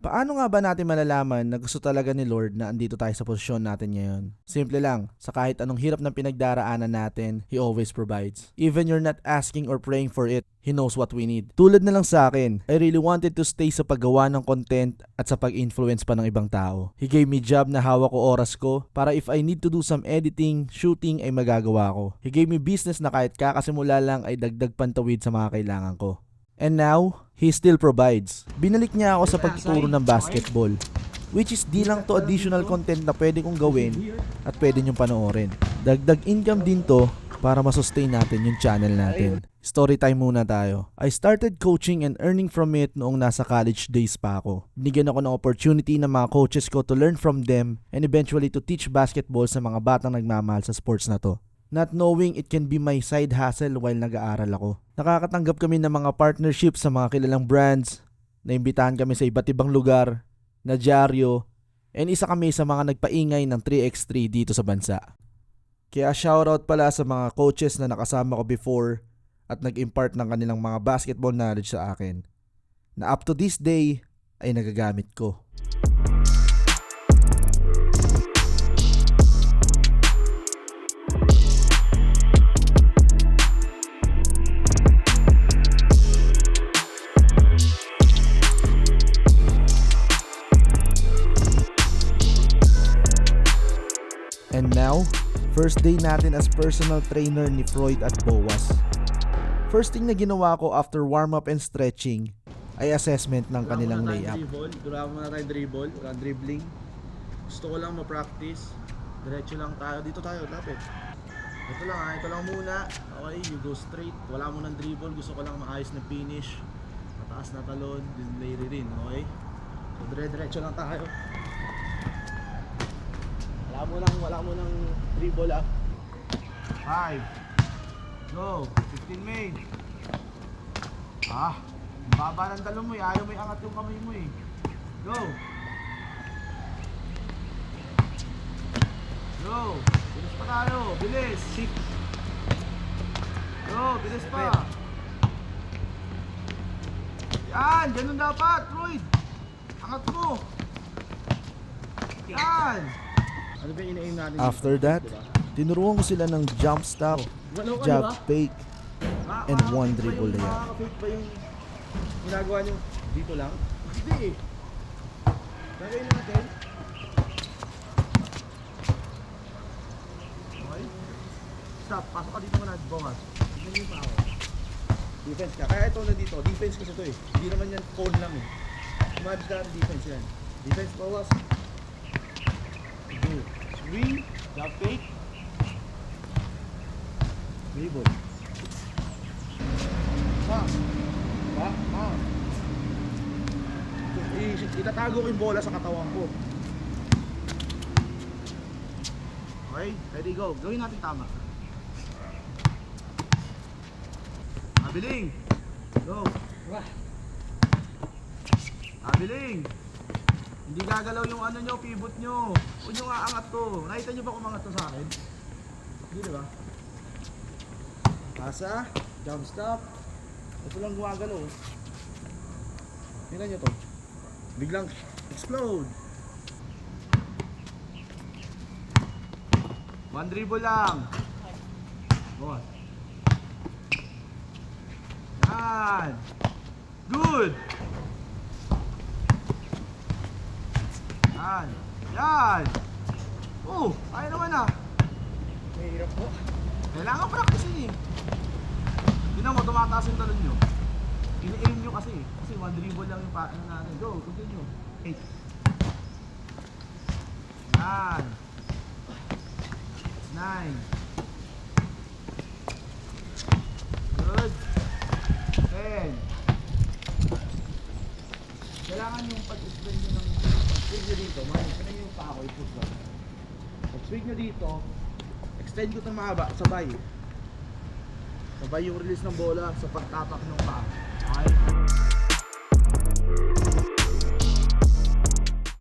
Paano nga ba natin malalaman na gusto talaga ni Lord na andito tayo sa posisyon natin ngayon? Simple lang, sa kahit anong hirap ng pinagdaraanan natin, He always provides. Even you're not asking or praying for it, He knows what we need. Tulad na lang sa akin, I really wanted to stay sa paggawa ng content at sa pag-influence pa ng ibang tao. He gave me job na hawak ko oras ko para if I need to do some editing, shooting ay magagawa ko. He gave me business na kahit kakasimula lang ay dagdag pantawid sa mga kailangan ko. And now, He still provides. Binalik niya ako sa pagtuturo ng basketball, which is di lang to additional content na pwede kong gawin at pwede nyong panoorin. Dagdag income din to para masustain natin yung channel natin. Story time muna tayo. I started coaching and earning from it noong nasa college days pa ako. Binigyan ako ng opportunity ng mga coaches ko to learn from them and eventually to teach basketball sa mga batang nagmamahal sa sports na to. Not knowing it can be my side hustle while nag-aaral ako. Nakakatanggap kami ng mga partnerships sa mga kilalang brands, naimbitahan kami sa iba't ibang lugar, na dyaryo, and isa kami sa mga nagpaingay ng 3x3 dito sa bansa. Kaya shoutout pala sa mga coaches na nakasama ko before at nag-impart ng kanilang mga basketball knowledge sa akin, na up to this day ay nagagamit ko. And now, first day natin as personal trainer ni Freud at Boas. First thing na ginawa ko after warm-up and stretching ay assessment ng kanilang layup. Dura muna tayo dribble, walang dribbling. Gusto ko lang ma-practice. Diretso lang tayo. Dito tayo, lapit. Ito lang muna. Okay, you go straight. Wala mo ng dribble. Gusto ko lang maayos na finish. Mataas na talon, lay rin, okay? So diretso lang tayo. Wala mo ng dribble 5 go, 15 made. Baba ng talon mo eh, ayaw mo iangat yung kamay mo eh. Go, bilis pa tayo, bilis. Go, bilis pa. Yan, ganun dapat, Floyd. Angat mo. Yan. Ano ba ina-aim natin? After that, tinuruan ko sila ng jump stop, jab fake, and one dribble layup. Makaka-fake ba yung ginagawa nyo dito lang? Hindi eh. Gagawin natin. Okay. Stop. Pasok ka dito muna. Bongas. Tignan nyo pa ako. Defense ka. Kaya ito na dito. Defense kasi ito eh. Hindi naman yan cone lang eh. Imagine na defense yan. Defense bawas. Swing, jump fake, dribble. Itatago ko yung bola sa katawan ko. Okay, ready, go. Gawin natin tama. Abiling. Go. Abiling. Hindi gagalaw yung ano nyo, pivot nyo. Huwag nyo nga angat to. Nakita nyo ba kumangat to sa akin? Hindi, diba? Pasa, jump stop. Ito lang gumagalaw. Tingnan nyo to. Biglang explode. One dribble lang. Boss. Yan. Good. Yan! Oh! Kaya naman Mahirap po. Kailangan practice eh. Tignan mo, tumataas yung talon nyo. Ini-aim nyo kasi. Kasi one dribble lang yung paano natin. Go, continue. 8. Yan! 9. Good. 10. Kailangan yung pag-explain nyo ng pag-swing nyo dito, kanina yung pa ako i-push lang. Pag-swing nyo dito, extend ko itong mahaba, sabay yung release ng bola sa pagtapak ng paa. Okay?